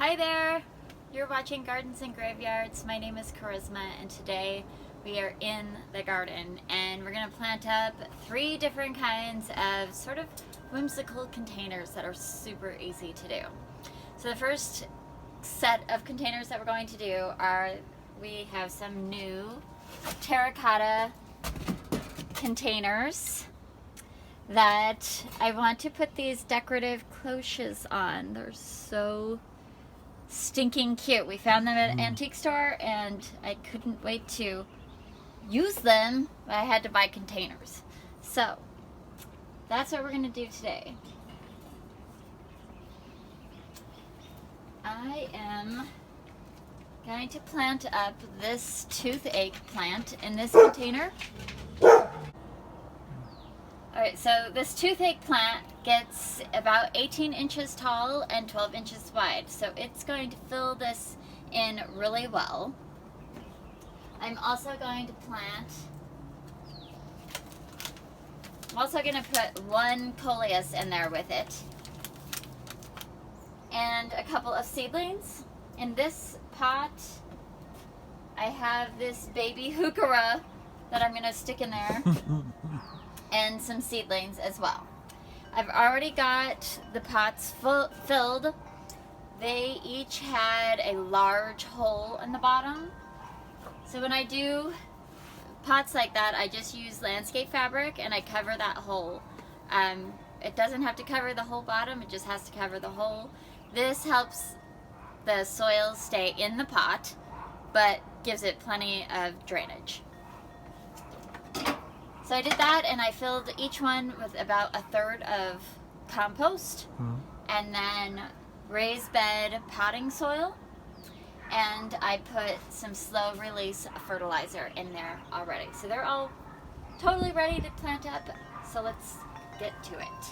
Hi there! You're watching Gardens and Graveyards. My name is Charisma, and today we are in the garden and we're going to plant up 3 different kinds of sort of whimsical containers that are super easy to do. So the first set of containers that we're going to do are, we have some new terracotta containers that I want to put these decorative cloches on. They're so stinking cute. We found them at an antique store and I couldn't wait to use them, but I had to buy containers. So that's what we're going to do today. I am going to plant up this toothache plant in this container. Alright, so this toothache plant gets about 18 inches tall and 12 inches wide, so it's going to fill this in really well. I'm also going to put 1 coleus in there with it, and a couple of seedlings. In this pot, I have this baby heuchera that I'm going to stick in there. And some seedlings as well. I've already got the pots filled. They each had a large hole in the bottom. So when I do pots like that, I just use landscape fabric and I cover that hole. It doesn't have to cover the whole bottom, it just has to cover the hole. This helps the soil stay in the pot, but gives it plenty of drainage. So I did that, and I filled each one with about 1/3 of compost, and then raised bed potting soil, and I put some slow release fertilizer in there already. So they're all totally ready to plant up, so let's get to it.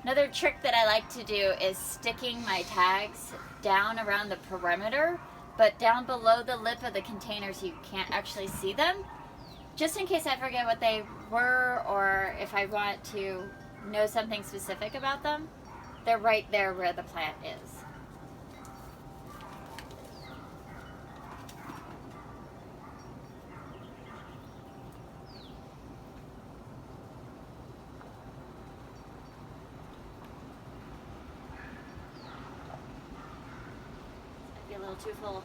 Another trick that I like to do is sticking my tags down around the perimeter, but down below the lip of the container so you can't actually see them, just in case I forget what they were or if I want to know something specific about them. They're right there where the plant is. Might be a little too full.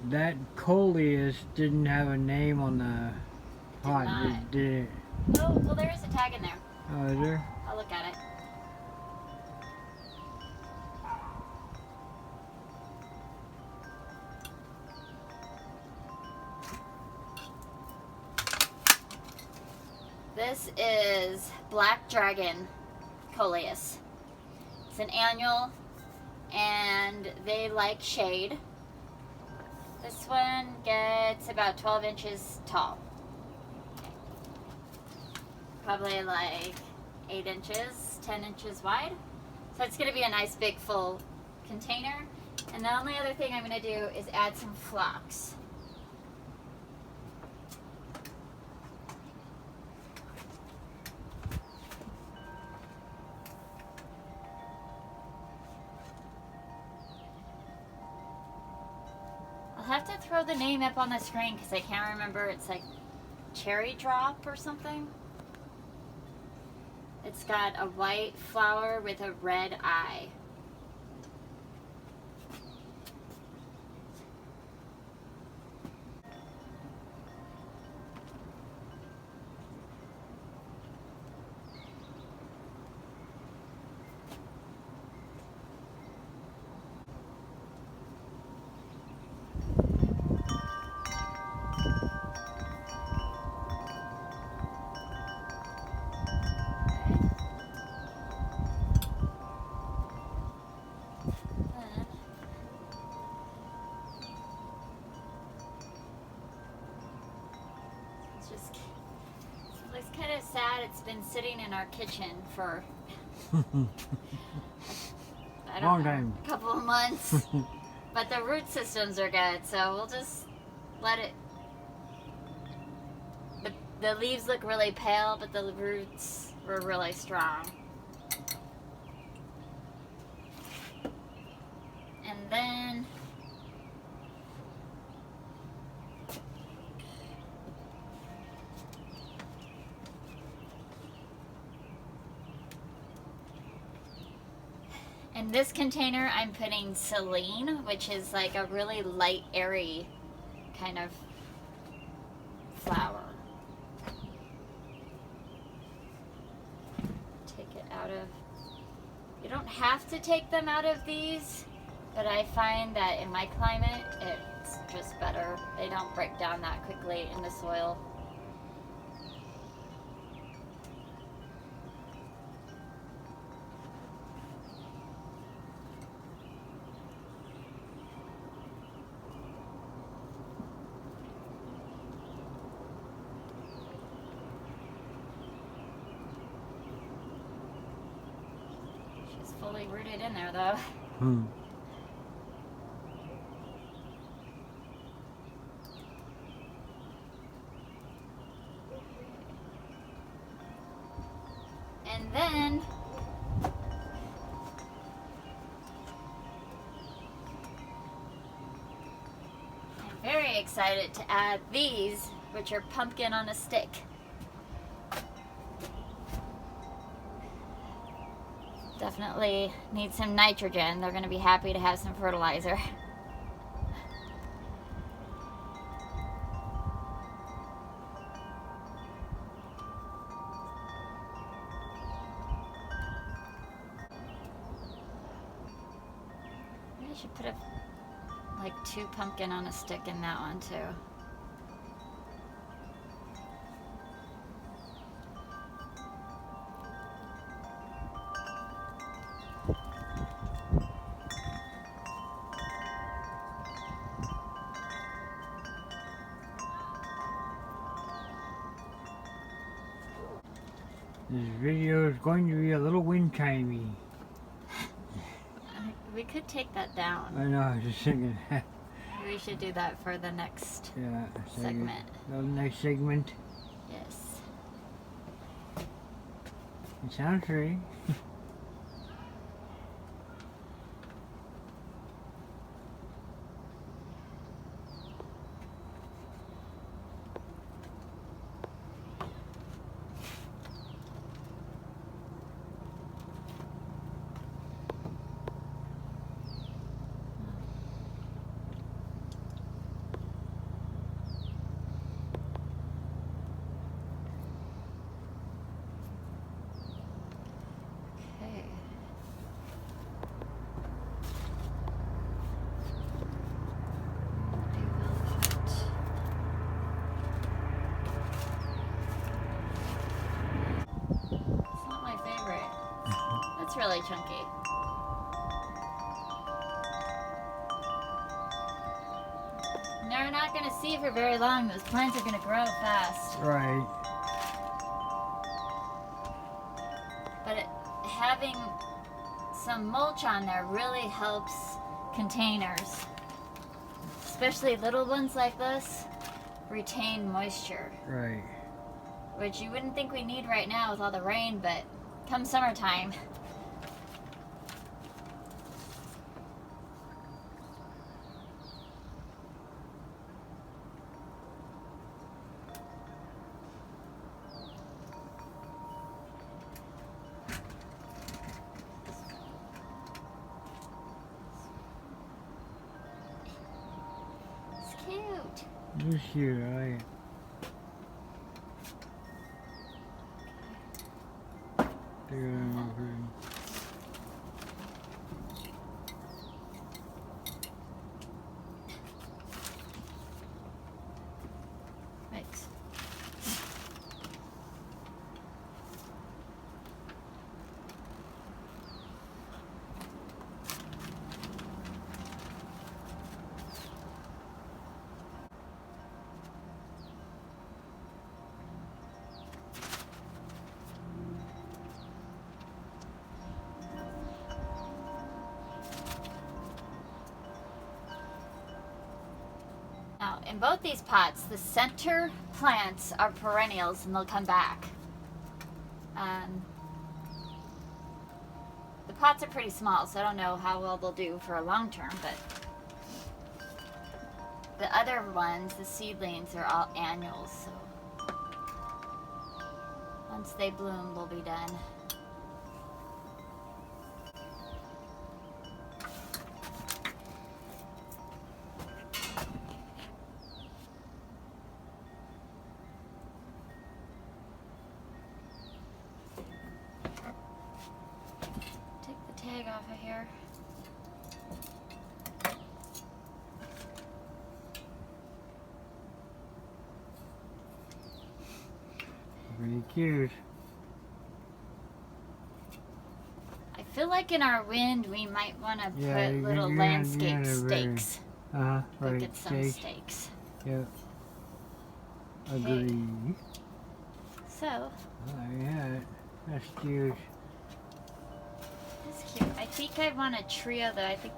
That coleus didn't have a name on the pot, did it? Oh, well, there is a tag in there. Oh, is there? I'll look at it. This is Black Dragon Coleus. It's an annual, and they like shade. This one gets about 12 inches tall. Probably like 8 inches, 10 inches wide. So it's going to be a nice big full container. And the only other thing I'm going to do is add some phlox. I'll have to throw the name up on the screen because I can't remember. It's like cherry drop or something. It's got a white flower with a red eye. Just it looks kind of sad. It's been sitting in our kitchen for I Long don't know, time. a couple of months. But the root systems are good, so we'll just let it. The leaves look really pale, but the roots were really strong. And then in this container, I'm putting Celine, which is like a really light, airy kind of flower. Take it out of. You don't have to take them out of these, but I find that in my climate, it's just better. They don't break down that quickly in the soil. She's fully rooted in there though. Hmm. And then I'm very excited to add these, which are pumpkin on a stick. Definitely need some nitrogen. They're going to be happy to have some fertilizer. I should put like 2 pumpkin on a stick in that one too. This video is going to be a little wind chimey. We could take that down. I know, I was just thinking. We should do that for the next Yeah, segment. The next segment. Yes. It sounds right. Okay. I will put It's not my favorite. That's really chunky. And they're not going to see for very long. Those plants are going to grow fast. Right. But having some mulch on there really helps containers, especially little ones like this, retain moisture, Right. which you wouldn't think we need right now with all the rain, but come summertime. It's cute. Just here, right. Right. in both these pots, the center plants are perennials and they'll come back. The pots are pretty small, so I don't know how well they'll do for a long term, but the other ones, the seedlings, are all annuals, so once they bloom, they'll be done. Tag off of here. Pretty cute. I feel like in our wind we might want to Yeah, put little landscape stakes. Right. Look at some stakes. Yep. Okay. Agree. So. Oh yeah, that's cute. That's cute. I think I want a trio though. I think.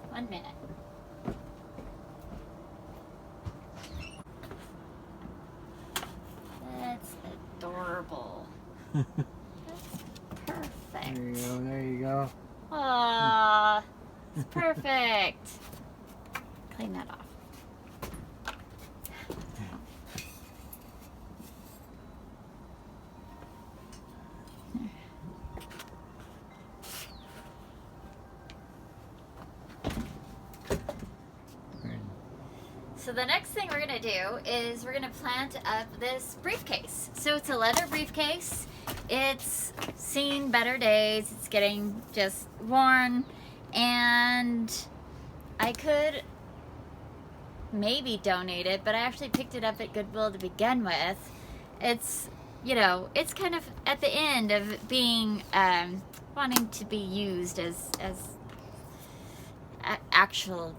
1 minute. That's adorable. That's perfect. There you go. There you go. Aww. It's perfect. Clean that off. So the next thing we're gonna do is we're gonna plant up this briefcase. So it's a leather briefcase. It's seen better days. It's getting just worn, and I could maybe donate it, but I actually picked it up at Goodwill to begin with. It's, you know, it's kind of at the end of being wanting to be used as actual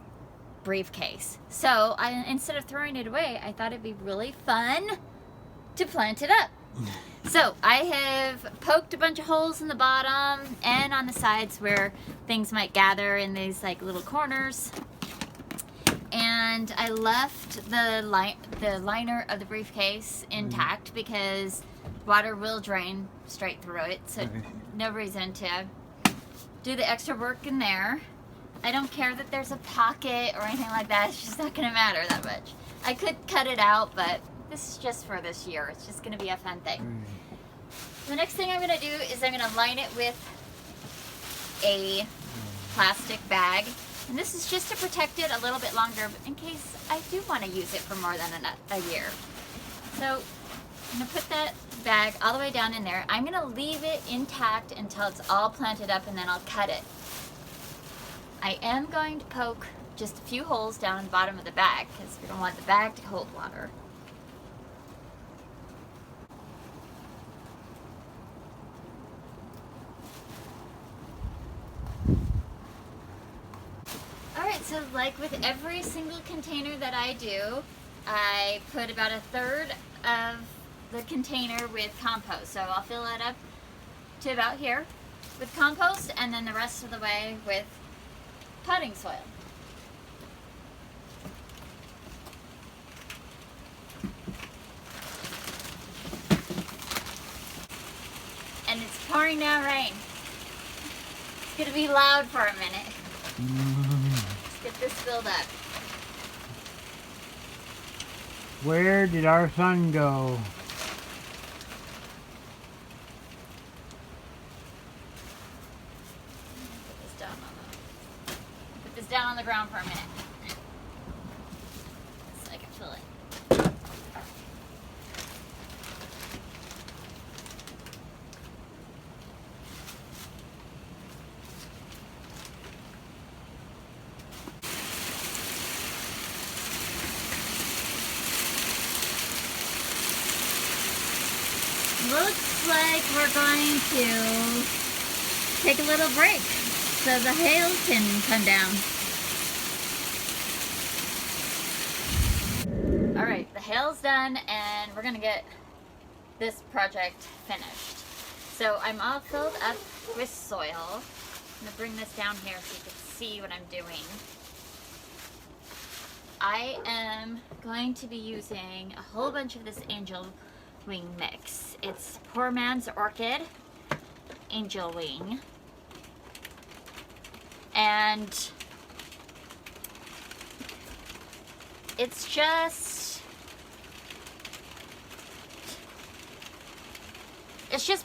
briefcase. So instead of throwing it away, I thought it'd be really fun to plant it up. So I have poked a bunch of holes in the bottom and on the sides where things might gather in these like little corners. And I left the liner of the briefcase intact because water will drain straight through it. So no reason to do the extra work in there. I don't care that there's a pocket or anything like that. It's just not going to matter that much. I could cut it out, but this is just for this year. It's just going to be a fun thing. The next thing I'm going to do is I'm going to line it with a plastic bag. And this is just to protect it a little bit longer in case I do want to use it for more than a year. So I'm going to put that bag all the way down in there. I'm going to leave it intact until it's all planted up, and then I'll cut it. I am going to poke just a few holes down in the bottom of the bag because we don't want the bag to hold water. Alright, so like with every single container that I do, I put about 1/3 of the container with compost. So I'll fill it up to about here with compost, and then the rest of the way with potting soil. And it's pouring down rain. It's gonna be loud for a minute. Let's get this filled up. Where did our son go? Down on the ground for a minute so I can fill it. Looks like we're going to take a little break so the hail can come down. Alright, the hail's done and we're gonna get this project finished. So I'm all filled up with soil. I'm gonna bring this down here so you can see what I'm doing. I am going to be using a whole bunch of this angel wing mix. It's Poor Man's Orchid Angel Wing. And it's just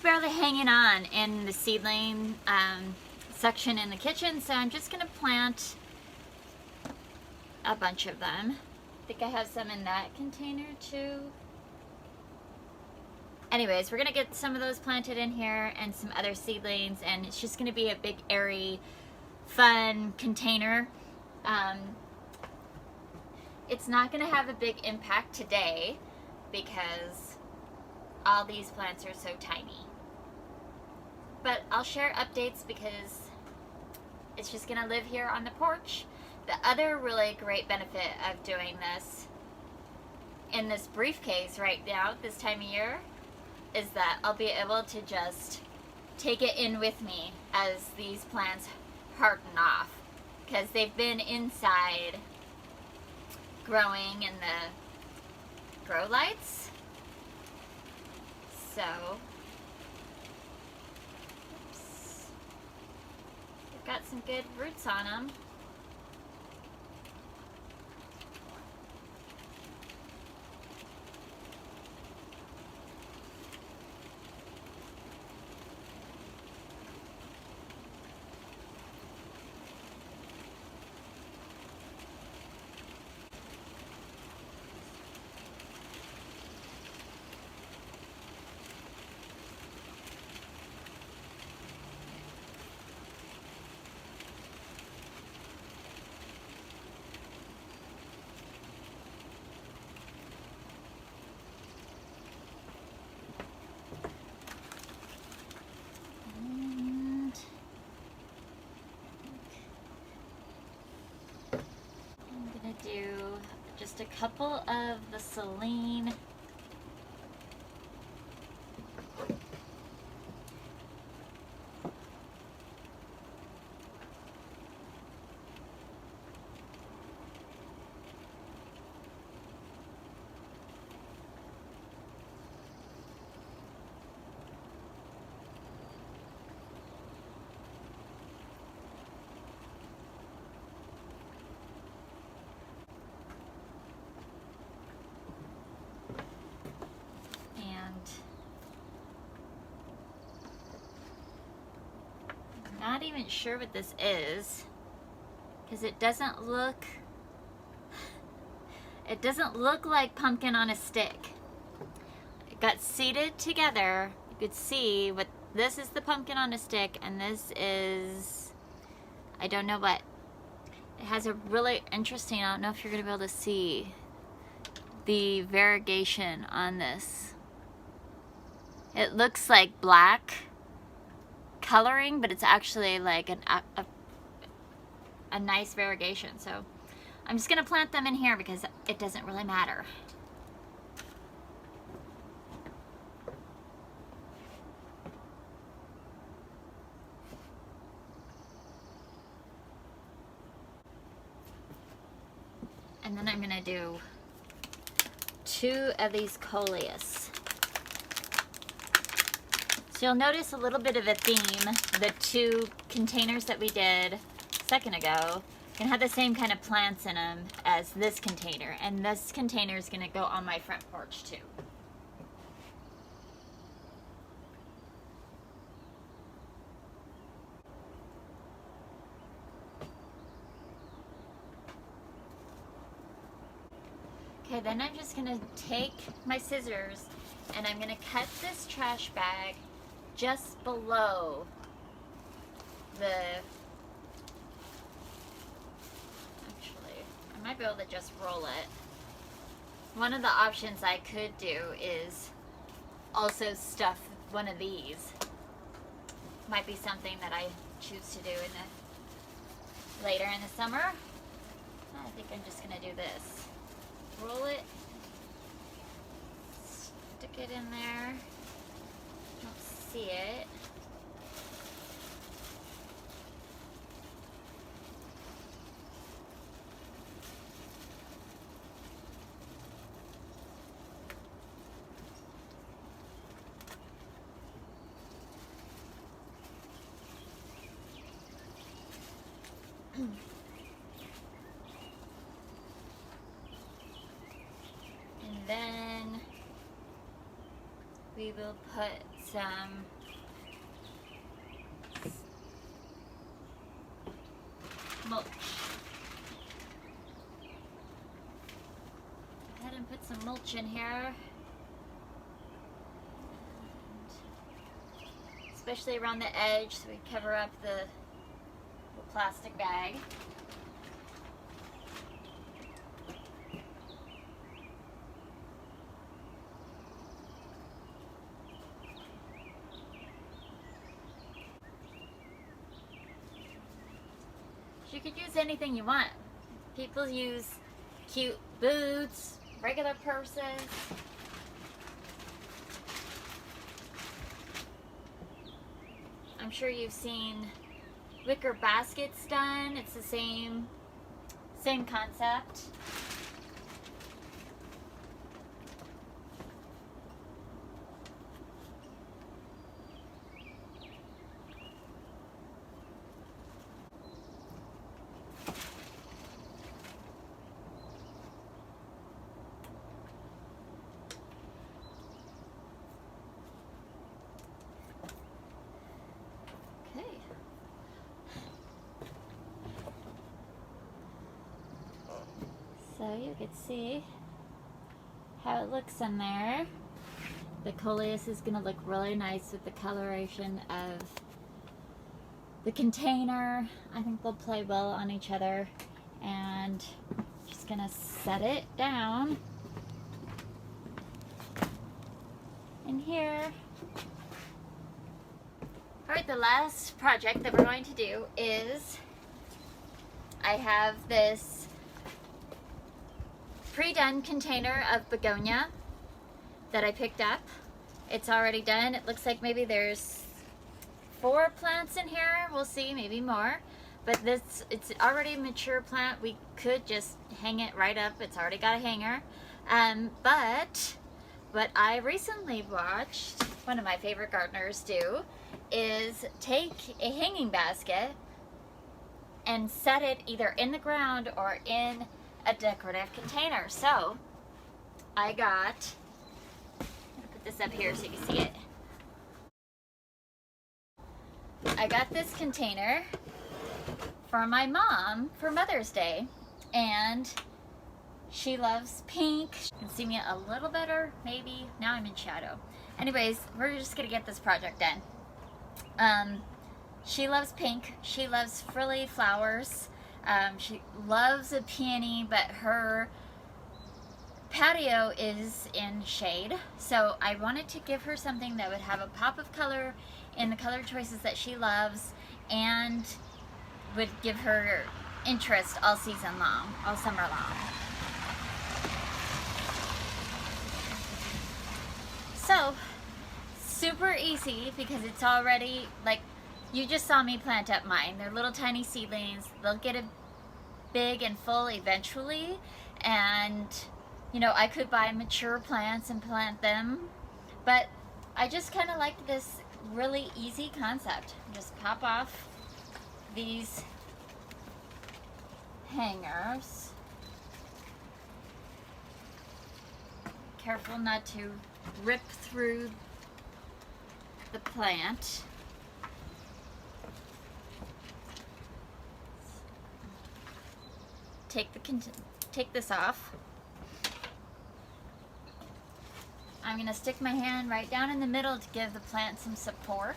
barely hanging on in the seedling section in the kitchen, so I'm just gonna plant a bunch of them. I think I have some in that container too. Anyways, we're gonna get some of those planted in here and some other seedlings, and it's just gonna be a big airy fun container. It's not gonna have a big impact today because all these plants are so tiny. But I'll share updates because it's just gonna live here on the porch. The other really great benefit of doing this in this briefcase right now, this time of year, is that I'll be able to just take it in with me as these plants harden off, because they've been inside growing in the grow lights. So, oops, they've got some good roots on them. Do just a couple of the Celine not even sure what this is because it doesn't look like pumpkin on a stick. It got seeded together. You could see what this is, the pumpkin on a stick, and this is, I don't know what. It has a really interesting, I don't know if you're gonna be able to see the variegation on this. It looks like black coloring, but it's actually like a nice variegation. So I'm just gonna plant them in here because it doesn't really matter. And then I'm gonna do 2 of these coleus. So you'll notice a little bit of a theme. The 2 containers that we did a second ago can have the same kind of plants in them as this container. And this container is gonna go on my front porch too. Okay, then I'm just gonna take my scissors and I'm gonna cut this trash bag just below the, actually, I might be able to just roll it. One of the options I could do is also stuff one of these. Might be something that I choose to do in the later in the summer. I think I'm just gonna do this. Roll it, stick it in there. Don't see it. And then we will put some mulch. Go ahead and put some mulch in here. Especially around the edge, so we cover up the plastic bag. You could use anything you want. People use cute boots, regular purses. I'm sure you've seen wicker baskets done. It's the same concept. So you can see how it looks in there. The coleus is going to look really nice with the coloration of the container. I think they'll play well on each other. And just going to set it down in here. Alright, the last project that we're going to do is I have this pre-done container of begonia that I picked up. It's already done. It looks like maybe there's 4 plants in here. We'll see, maybe more. But it's already a mature plant. We could just hang it right up. It's already got a hanger. But what I recently watched one of my favorite gardeners do is take a hanging basket and set it either in the ground or in a decorative container. So I got, I'm gonna put this up here so you can see it. I got this container for my mom for Mother's Day, and she loves pink. You can see me a little better, maybe. Now I'm in shadow. Anyways, we're just gonna get this project done. She loves pink. She loves frilly flowers. She loves a peony, but her patio is in shade. So I wanted to give her something that would have a pop of color in the color choices that she loves and would give her interest all season long, all summer long. So, super easy because it's already, like, you just saw me plant up mine. They're little tiny seedlings. They'll get a big and full eventually. And, you know, I could buy mature plants and plant them. But I just kind of like this really easy concept. Just pop off these hangers. Careful not to rip through the plant. Take this off. I'm going to stick my hand right down in the middle to give the plant some support.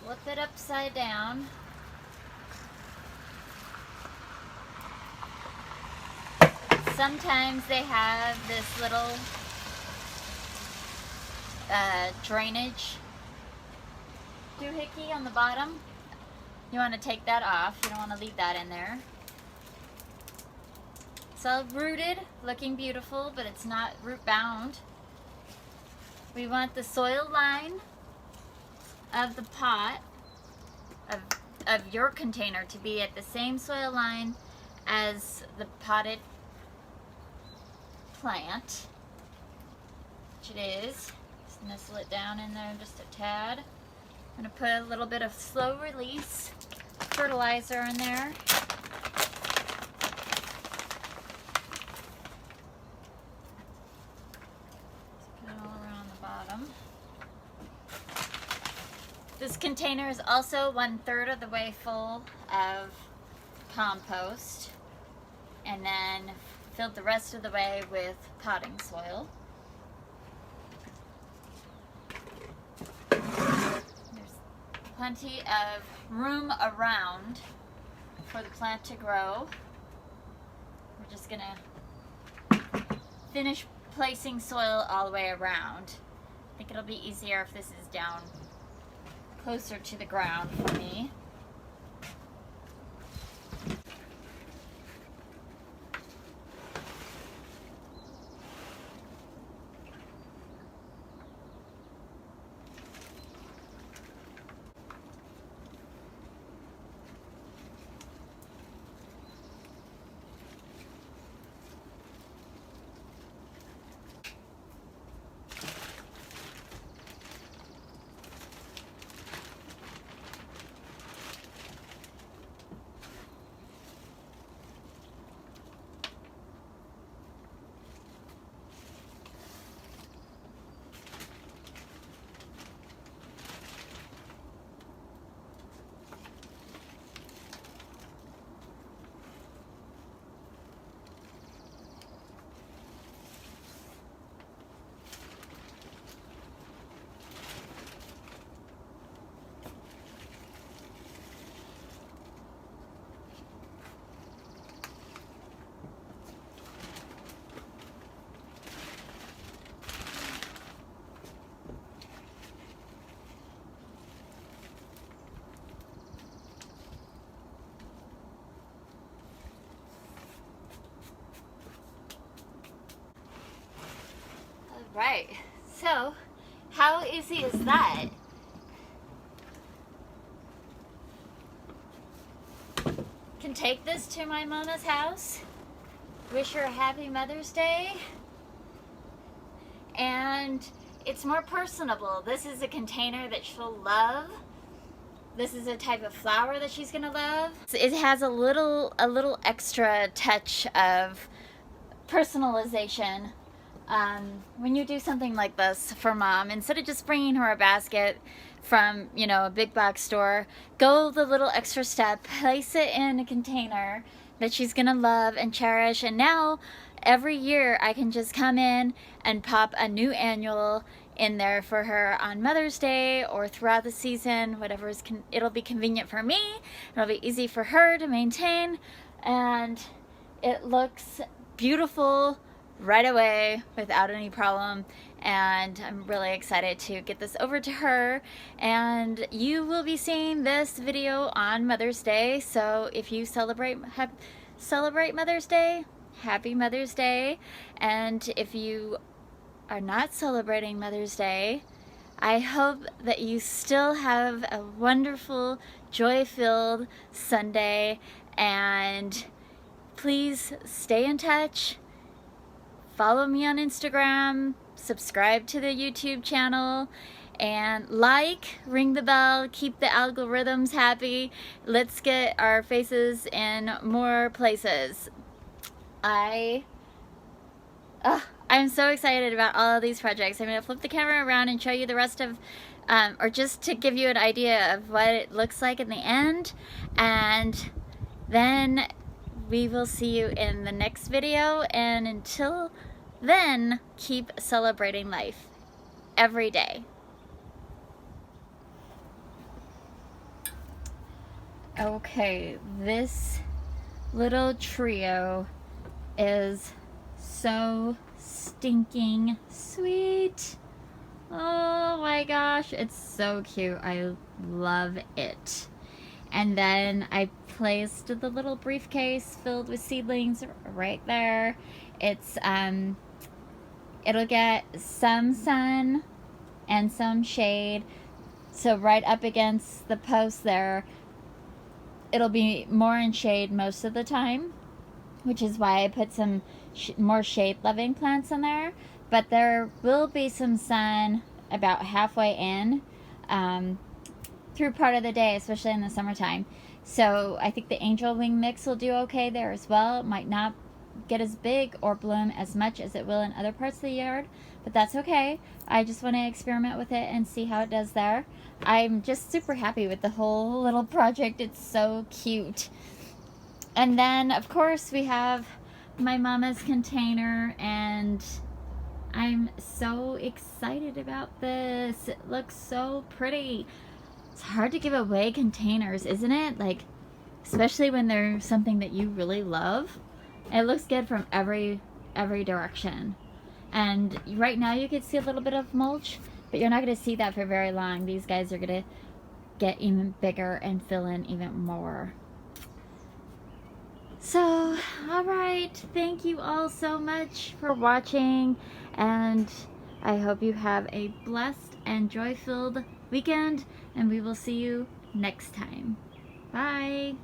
Flip it upside down. Sometimes they have this little drainage doohickey on the bottom. You want to take that off. You don't want to leave that in there. It's all rooted, looking beautiful, but it's not root bound. We want the soil line of the pot, of your container, to be at the same soil line as the potted plant, which it is. Just nestle it down in there just a tad. I'm going to put a little bit of slow release fertilizer in there. Put it all around the bottom. This container is also 1/3 of the way full of compost, and then filled the rest of the way with potting soil. There's plenty of room around for the plant to grow. We're just gonna finish placing soil all the way around. I think it'll be easier if this is down closer to the ground for me. Right, so how easy is that? Can take this to my mama's house, wish her a happy Mother's Day, and it's more personable. This is a container that she'll love. This is a type of flower that she's gonna love. It has a little extra touch of personalization. When you do something like this for mom, instead of just bringing her a basket from, you know, a big box store, go the little extra step, place it in a container that she's gonna love and cherish. And now every year I can just come in and pop a new annual in there for her on Mother's Day or throughout the season, whatever is it'll be convenient for me, it'll be easy for her to maintain, and it looks beautiful right away without any problem. And I'm really excited to get this over to her, and you will be seeing this video on Mother's Day. So if you celebrate Mother's Day, happy Mother's Day. And if you are not celebrating Mother's Day, I hope that you still have a wonderful, joy-filled Sunday, and please stay in touch. Follow me on Instagram, subscribe to the YouTube channel, and ring the bell, keep the algorithms happy. Let's get our faces in more places. I'm so excited about all of these projects. I'm going to flip the camera around and show you the rest of, or just to give you an idea of what it looks like in the end, and then we will see you in the next video. And until then, keep celebrating life every day. Okay, this little trio is so stinking sweet. Oh my gosh, it's so cute. I love it. And then I placed the little briefcase filled with seedlings right there. It's it'll get some sun and some shade, so right up against the post there, it'll be more in shade most of the time, which is why I put some more shade loving plants in there. But there will be some sun about halfway in through part of the day, especially in the summertime. So I think the angel wing mix will do okay there as well. It might not get as big or bloom as much as it will in other parts of the yard, but that's okay. I just want to experiment with it and see how it does there. I'm just super happy with the whole little project. It's so cute. And then of course we have my mama's container, and I'm so excited about this. It looks so pretty. It's hard to give away containers, isn't it? Like, especially when they're something that you really love. It looks good from every direction. And right now you can see a little bit of mulch, but you're not going to see that for very long. These guys are going to get even bigger and fill in even more. So, alright, thank you all so much for watching, and I hope you have a blessed and joy-filled weekend, and we will see you next time. Bye!